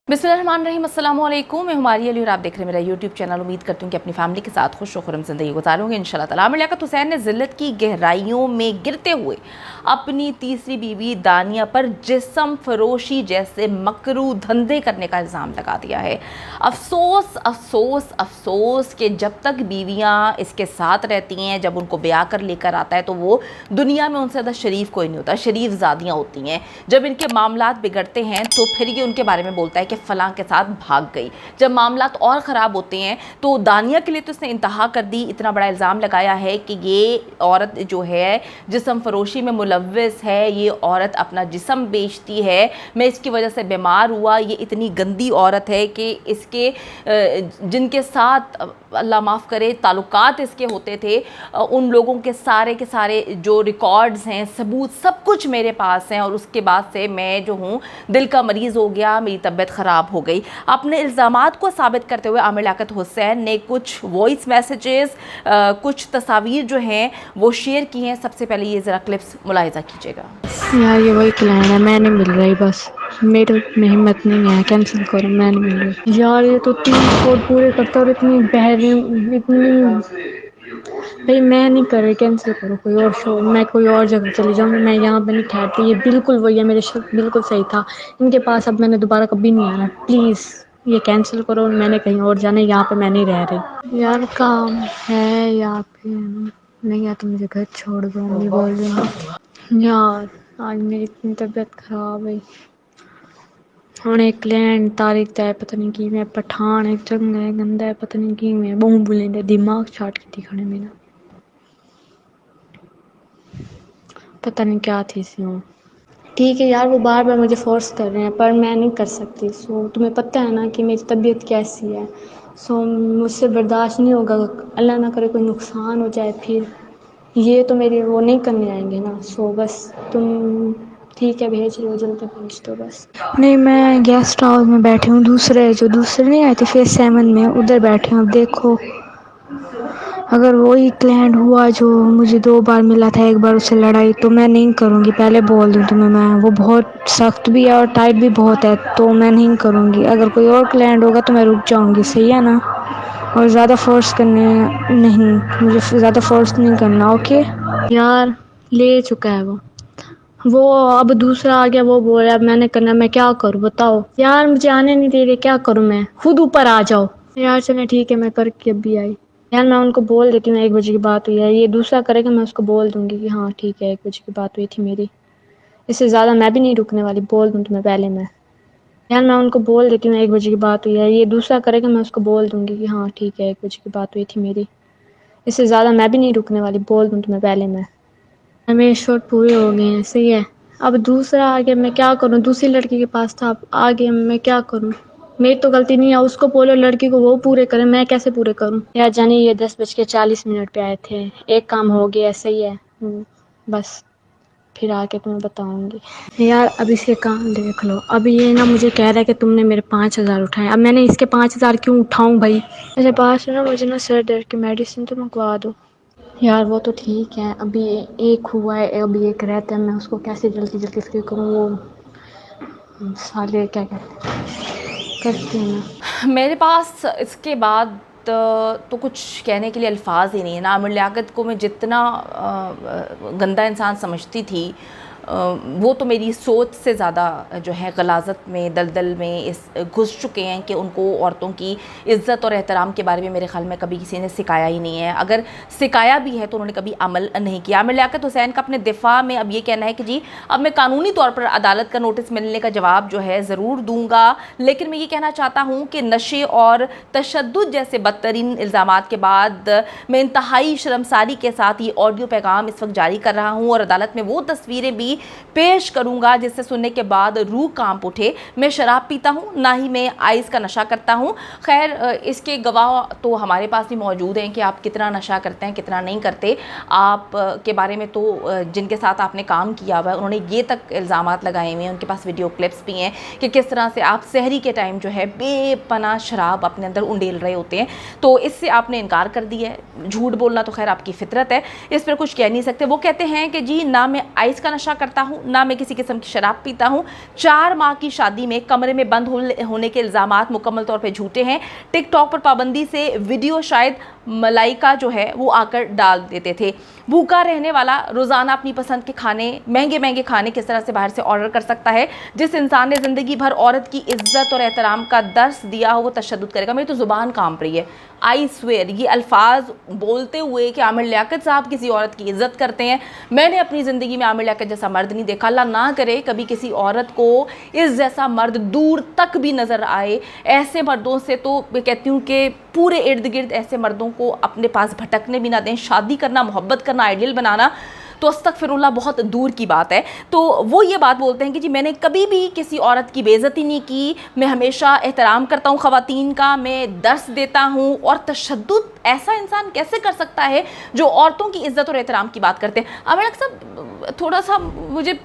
बिस्मिल्लाहिर्रहमानिर्रहीम, अस्सलामु अलैकुम। मैं हुमारी अली और आप देख रहे हैं मेरा यूट्यूब चैनल। उम्मीद करती हूँ कि अपनी फैमिली के साथ खुश खुरम ज़िंदगी गुजारोगे इंशाल्लाह ताला। आमिर लियाकत हुसैन ने ज़िल्लत की गहराइयों में गिरते हुए अपनी तीसरी बीवी दानिया पर जिस्म फरोशी जैसे मकरू धंधे करने का इल्ज़ाम लगा दिया है। अफसोस अफसोस अफसोस कि जब तक बीवियाँ इसके साथ रहती हैं, जब उनको ब्याह कर लेकर आता है तो वो दुनिया में उनसे ज़्यादा शरीफ कोई नहीं होता, शरीफ ज़ादियाँ होती हैं। जब इनके मामलात बिगड़ते हैं तो फिर ये उनके बारे में बोलता है कि फ़लाँ के साथ भाग गई। जब मामलात और ख़राब होते हैं तो दानिया के लिए तो इसने इंतहा कर दी, इतना बड़ा इल्ज़ाम लगाया है कि ये औरत जो है जिस्म फरोशी में मुलव्वस है, ये औरत अपना जिस्म बेचती है, मैं इसकी वजह से बीमार हुआ, ये इतनी गंदी औरत है कि इसके जिनके साथ अल्लाह माफ़ करे ताल्लुकात इसके होते थे उन लोगों के सारे जो रिकॉर्ड्स हैं, सबूत, सब कुछ मेरे पास हैं और उसके बाद से मैं जो हूँ दिल का मरीज़ हो गया, मेरी तबीयत ख़राब हो गई। अपने इल्ज़ामात को साबित करते हुए आमिर लियाकत हुसैन ने कुछ वॉइस मैसेजेस, कुछ तस्वीर जो हैं वो शेयर की हैं। सबसे पहले ये ज़रा क्लिप्स मुलाहिज़ा कीजिएगा। यार ये वही क्लाइंट है, मैं नहीं मिल रही, बस मेरे में हिम्मत नहीं है, कैंसिल करो, मैं नहीं मिल रही। यार ये तो 3 कोड पूरे करता और इतनी बहरी, इतनी भाई मैं नहीं कर रही, कैंसिल करो, कोई और शो, मैं कोई और जगह चली जाऊँगी, मैं यहाँ पे नहीं ठहरती। ये बिल्कुल वही है, मेरे शक बिल्कुल सही था इनके पास, अब मैंने दोबारा कभी नहीं आना, प्लीज़ ये कैंसिल करो, मैंने कहीं और जाना है, यहाँ पे मैं नहीं रह रही। यार काम है यहाँ पे, नहीं या तो मुझे घर छोड़ दो, नहीं बोल रही हूँ। यार आज मेरी इतनी तबीयत खराब है, ਹੁਣ एक क्लाइंट तारीख तय पता नहीं की मैं पठान एक चंगा है गंदा है पता नहीं की मैं बहु बुलेंदे दिमाग छाट के दिखाने मेरा पता नहीं क्या थी सी हूँ। ठीक है यार, वो बार बार मुझे फोर्स कर रहे हैं पर मैं नहीं कर सकती। सो तुम्हें पता है ना कि मेरी तबीयत कैसी है, सो मुझसे बर्दाश्त नहीं होगा, अल्लाह ना करे कोई नुकसान हो जाए, फिर ये तो मेरी वो नहीं करने आएंगे ना। सो बस तुम ठीक है भेज लो, जल्दी भेज दो बस। नहीं मैं गेस्ट हाउस में बैठी हूँ, दूसरे नहीं आए थे फेज 7 में, उधर बैठे हूँ। अब देखो अगर वही क्लाइंट हुआ जो मुझे 2 बार मिला था, एक बार उससे लड़ाई, तो मैं नहीं करूँगी, पहले बोल दूँ तुम्हें। मैं वो बहुत सख्त भी है और टाइट भी बहुत है, तो मैं नहीं करूँगी। अगर कोई और क्लाइंट होगा तो मैं रुक जाऊँगी, सही है ना। और ज़्यादा फोर्स करने नहीं, मुझे ज़्यादा फोर्स नहीं करना, ओके। यार ले चुका है वो अब दूसरा आ गया, वो बोल रहा है मैंने करना, मैं क्या करूँ बताओ। यार मुझे आने नहीं दे रहे, क्या करूँ मैं, खुद ऊपर आ जाओ। यार चलें ठीक है, मैं करके अभी आई। यार मैं उनको बोल देती हूँ 1 बजे की बात हुई है, ये दूसरा करेगा मैं उसको बोल दूँगी कि हाँ ठीक है 1 बजे की बात हुई थी मेरी, इससे ज़्यादा मैं भी नहीं रुकने वाली, बोल दूँ तुम्हें पहले मैं। यार मैं उनको बोल देती हूँ 1 बजे की बात हुई है, ये दूसरा करेगा मैं उसको बोल दूँगी कि हाँ ठीक है 1 बजे की बात हुई थी मेरी, इससे ज़्यादा मैं भी नहीं रुकने वाली, बोल दूँ तुम्हें पहले मैं। मेरे शॉट पूरे हो गए हैं, सही है। अब दूसरा आ गया, मैं क्या करूँ, दूसरी लड़की के पास था, अब आ गया, मैं क्या करूँ। मेरी तो गलती नहीं है, उसको बोलो लड़की को वो पूरे करे, मैं कैसे पूरे करूँ। यार जाने ये 10:40 पे आए थे, एक काम हो गया, सही है। बस फिर आके तुम्हें बताऊंगी। यार अब इसके काम देख लो, अब ये ना मुझे कह रहा है कि तुमने मेरे 5,000 उठाए, अब मैंने इसके 5,000 क्यों उठाऊं भाई। मेरे पास ना मुझे ना सर दर्द की मेडिसिन तो मंगवा दो। यार वो तो ठीक है, अभी एक हुआ है, अभी एक रहता है, मैं उसको कैसे जल्दी जल्दी फ्री करूँ। वो साले क्या कहते हैं करते हैं ना। मेरे पास इसके बाद तो कुछ कहने के लिए अल्फाज ही नहीं है ना। आमिर लियाकत को मैं जितना गंदा इंसान समझती थी, वो तो मेरी सोच से ज़्यादा जो है गलाज़त में, दलदल में इस घुस चुके हैं कि उनको औरतों की इज़्ज़त और एहतराम के बारे में मेरे ख़्याल में कभी किसी ने सिखाया ही नहीं है। अगर सिखाया भी है तो उन्होंने कभी अमल नहीं किया। आमिर लियाकत हुसैन का अपने दिफा में अब ये कहना है कि जी अब मैं कानूनी तौर पर अदालत का नोटिस मिलने का जवाब जो है ज़रूर दूँगा, लेकिन मैं ये कहना चाहता हूँ कि नशे और तशद्दुद जैसे बदतरीन इल्ज़ामात के बाद मैं इंतहाई शर्मसारी के साथ ये ऑडियो पैगाम इस वक्त जारी कर रहा हूँ और अदालत में वो तस्वीरें भी पेश करूंगा जिससे सुनने के बाद रूह कांप उठे। मैं शराब पीता हूँ, ना ही मैं आइस का नशा करता हूँ। खैर इसके गवाह तो हमारे पास भी मौजूद हैं कि आप कितना नशा करते हैं, कितना नहीं करते। आप के बारे में तो जिनके साथ आपने काम किया हुआ है उन्होंने ये तक इल्ज़ामात लगाए हुए हैं, उनके पास वीडियो क्लिप्स भी हैं कि किस तरह से आप सहरी के टाइम जो है बेपनाह शराब अपने अंदर उंडेल रहे होते हैं। तो इससे आपने इनकार कर दिया है। झूठ बोलना तो खैर आपकी फितरत है, इस पर कुछ कह नहीं सकते। वो कहते हैं कि जी ना मैं आइस का नशा करता हूँ, ना मैं किसी किस्म की शराब पीता हूँ। 4 माह की शादी में कमरे में बंद होने के इल्ज़ामात मुकम्मल तौर पे झूठे हैं। टिकटॉक पर पाबंदी से वीडियो शायद मलाइका जो है वो आकर डाल देते थे। भूखा रहने वाला रोज़ाना अपनी पसंद के खाने, महंगे महंगे खाने किस तरह से बाहर से ऑर्डर कर सकता है? जिस इंसान ने ज़िंदगी भर औरत की इज़्ज़त और एहतराम का दर्स दिया हो वो तशद्दुद करेगा। मेरी तो ज़ुबान कांप रही है। आई स्वेयर, ये अल्फाज बोलते हुए कि आमिर लियाकत साहब किसी औरत की इज़्ज़त करते हैं, मैंने अपनी ज़िंदगी में आमिर लियाकत जैसा मर्द नहीं देखा। अल्लाह ना करे कभी किसी औरत को इस जैसा मर्द दूर तक भी नज़र आए। ऐसे मर्दों से तो मैं कहती हूँ कि पूरे इर्द गिर्द ऐसे मर्दों को अपने पास भटकने भी ना दें। शादी करना, मोहब्बत करना, आइडियल बनाना तो अस्तगफिरुल्लाह बहुत दूर की बात है। तो वो ये बात बोलते हैं कि जी मैंने कभी भी किसी औरत की बेइज्जती नहीं की, मैं हमेशा एहतराम करता हूँ ख़वातीन का, मैं दर्स देता हूँ। और तशद्दुद ऐसा इंसान कैसे कर सकता है जो औरतों की इज़्ज़त और एहतराम की बात करते हैं? आमिर साहब थोड़ा सा मुझे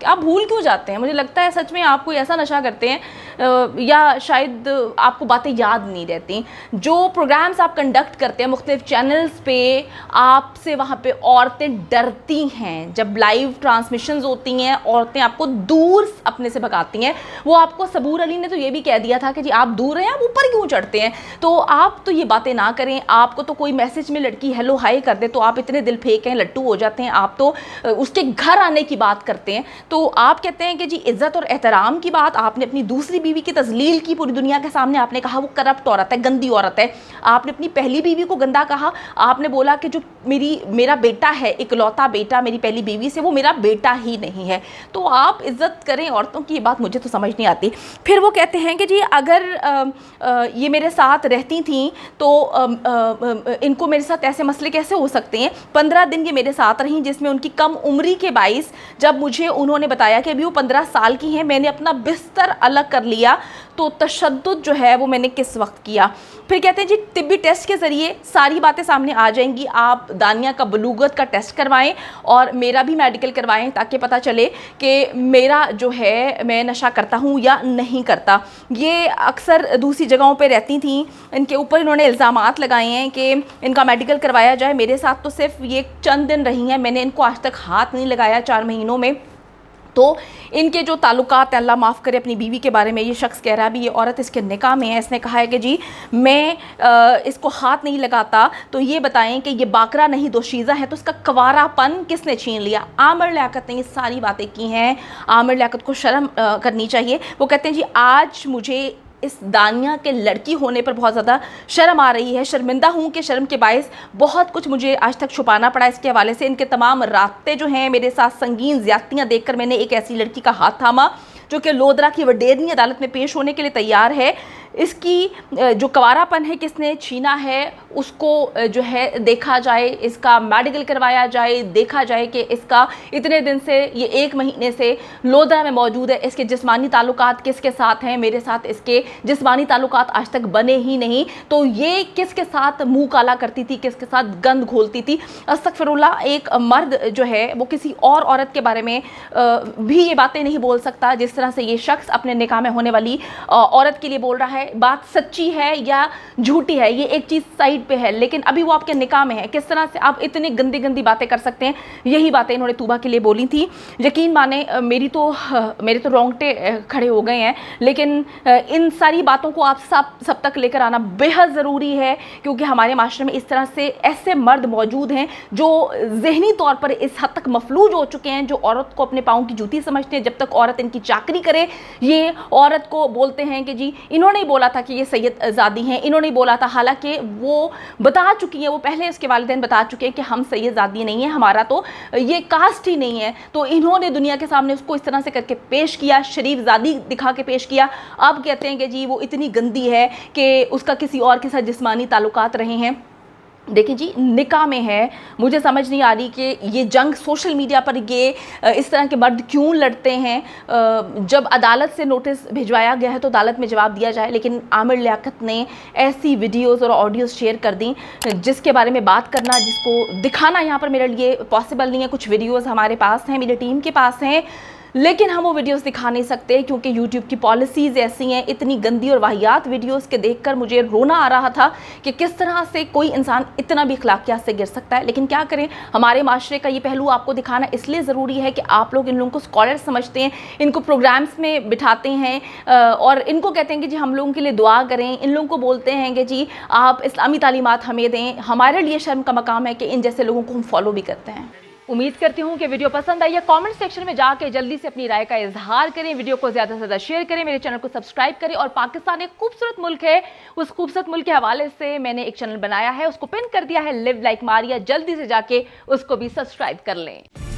आप भूल क्यों जाते हैं? मुझे लगता है सच में आप कोई ऐसा नशा करते हैं या शायद आपको बातें याद नहीं रहती। जो प्रोग्राम्स आप कंडक्ट करते हैं मुख्तलिफ चैनल्स पे, आपसे वहाँ पे औरतें डरती हैं। जब लाइव ट्रांसमिशंस होती हैं औरतें आपको दूर अपने से भगाती हैं। वो आपको सबूर अली ने तो ये भी कह दिया था कि जी आप दूर हैं, आप ऊपर क्यों चढ़ते हैं? तो आप तो ये बातें ना करें। आपको तो कोई मैसेज में लड़की हेलो हाय कर दे तो आप इतने दिल फेंक हैं, लट्टू हो जाते हैं। आप तो उसके घर आने की बात करते हैं। तो आप कहते हैं कि जी इज़्ज़त और एहतराम की बात, आपने अपनी दूसरी बीवी की तज़लील की पूरी दुनिया के सामने। आपने कहा वो करप्ट औरत है, गंदी औरत है। आपने अपनी पहली बीवी को गंदा कहा। आपने बोला कि जो मेरा बेटा है, इकलौता बेटा मेरी पहली बीवी से, वो मेरा बेटा ही नहीं है। तो आप इज़्ज़त करें औरतों की, ये बात मुझे तो समझ नहीं आती। फिर वो कहते हैं कि जी अगर ये मेरे साथ रहती थीं तो इनको मेरे साथ ऐसे मसले कैसे हो सकते हैं? 15 दिन ये मेरे साथ रहीं, जिसमें उनकी कम उम्री के बाइस जब मुझे उन्होंने बताया कि अभी वो 15 साल की हैं, मैंने अपना बिस्तर अलग कर लिया। तो तशद्दुद जो है वो मैंने किस वक्त किया? फिर कहते हैं जी तिब्बी टेस्ट के ज़रिए सारी बातें सामने आ जाएंगी। आप दानिया का बलूगत का टेस्ट करवाएं और मेरा भी मेडिकल करवाएं ताकि पता चले कि मेरा जो है मैं नशा करता हूँ या नहीं करता। ये अक्सर दूसरी जगहों पे रहती थी, इनके ऊपर इन्होंने इल्ज़ामात लगाए हैं कि इनका मेडिकल करवाया जाए। मेरे साथ तो सिर्फ ये चंद दिन रही हैं, मैंने इनको आज तक हाथ नहीं लगाया 4 महीनों में। तो इनके जो ताल्लुकात, अल्लाह माफ़ करे, अपनी बीवी के बारे में ये शख्स कह रहा है, भी ये औरत इसके निकाह में है, इसने कहा है कि जी मैं इसको हाथ नहीं लगाता। तो ये बताएं कि ये बाकरा नहीं दोशीज़ा है, तो इसका कवारापन किसने छीन लिया? आमिर लियाकत ने ये सारी बातें की हैं। आमिर लियाकत को शर्म करनी चाहिए। वो कहते हैं जी आज मुझे इस दानिया के लड़की होने पर बहुत ज़्यादा शर्म आ रही है, शर्मिंदा हूँ कि शर्म के बायस बहुत कुछ मुझे आज तक छुपाना पड़ा। इसके हवाले से इनके तमाम रास्ते जो हैं, मेरे साथ संगीन ज़्यादतियाँ देखकर मैंने एक ऐसी लड़की का हाथ थामा जो कि लोधरा की वडेरनी अदालत में पेश होने के लिए तैयार है। इसकी जो कवारापन है किसने छीना है उसको जो है देखा जाए, इसका मेडिकल करवाया जाए, देखा जाए कि इसका इतने दिन से, ये 1 महीने से लोधरा में मौजूद है, इसके जिस्मानी ताल्लुकात किसके साथ हैं? मेरे साथ इसके जिस्मानी ताल्लुकात आज तक बने ही नहीं। तो ये किसके साथ मुँह काला करती थी, किसके साथ गंद घोलती थी? अस्तगफिरुल्लाह, एक मर्द जो है वो किसी और औरत के बारे में भी ये बातें नहीं बोल सकता जिस तरह से ये शख्स अपने निकाह में होने वाली औरत के लिए बोल रहा है। बात सच्ची है या झूठी है ये एक चीज़ साइड पे है, लेकिन अभी वो आपके निकाह में है, किस तरह से आप इतनी गंदी गंदी बातें कर सकते हैं? यही बातें इन्होंने तूबा के लिए बोली थी। यकीन माने मेरे तो रोंगटे खड़े हो गए हैं। लेकिन इन सारी बातों को आप सब तक लेकर आना बेहद ज़रूरी है, क्योंकि हमारे माशरे में इस तरह से ऐसे मर्द मौजूद हैं जो ज़हनी तौर पर इस हद तक मफलूज हो चुके हैं, जो औरत को अपने पाँव की जूती समझते हैं। जब तक औरत इनकी चाकरी करे, ये औरत को बोलते हैं कि जी इन्होंने बोला था कि ये सैयदजादी हैं, इन्होंने बोला था, हालांकि वो बता चुकी हैं, वो पहले उसके वालिदैन बता चुके हैं कि हम सैयदजादी नहीं हैं, हमारा तो ये कास्ट ही नहीं है। तो इन्होंने दुनिया के सामने उसको इस तरह से करके पेश किया, शरीफजादी दिखा के पेश किया। अब कहते हैं कि जी वो इतनी गंदी है कि उसका किसी और के साथ जिस्मानी ताल्लुकात रहे हैं। देखिए जी, निकाह में है। मुझे समझ नहीं आ रही कि ये जंग सोशल मीडिया पर ये इस तरह के मर्द क्यों लड़ते हैं। जब अदालत से नोटिस भिजवाया गया है तो अदालत में जवाब दिया जाए, लेकिन आमिर लियाकत ने ऐसी वीडियोस और ऑडियोज़ शेयर कर दी जिसके बारे में बात करना, जिसको दिखाना यहाँ पर मेरे लिए पॉसिबल नहीं है। कुछ वीडियोज़ हमारे पास हैं, मेरी टीम के पास हैं, लेकिन हम वो वीडियोस दिखा नहीं सकते क्योंकि यूट्यूब की पॉलिसीज़ ऐसी हैं। इतनी गंदी और वाहियात वीडियोस के देखकर मुझे रोना आ रहा था कि किस तरह से कोई इंसान इतना भी अखलाकियात से गिर सकता है। लेकिन क्या करें, हमारे माशरे का ये पहलू आपको दिखाना इसलिए ज़रूरी है कि आप लोग इन लोगों को स्कॉलर समझते हैं, इनको प्रोग्राम्स में बिठाते हैं और इनको कहते हैं कि जी हम लोगों के लिए दुआ करें, इन लोगों को बोलते हैं कि जी आप इस्लामी तालीमात हमें दें। हमारे लिए शर्म का मकाम है कि इन जैसे लोगों को हम फॉलो भी करते हैं। उम्मीद करती हूँ कि वीडियो पसंद आई है। कमेंट सेक्शन में जाके जल्दी से अपनी राय का इजहार करें, वीडियो को ज़्यादा से ज़्यादा शेयर करें, मेरे चैनल को सब्सक्राइब करें। और पाकिस्तान एक खूबसूरत मुल्क है, उस खूबसूरत मुल्क के हवाले से मैंने एक चैनल बनाया है, उसको पिन कर दिया है, लिव लाइक मारिया, जल्दी से जाके उसको भी सब्सक्राइब कर लें।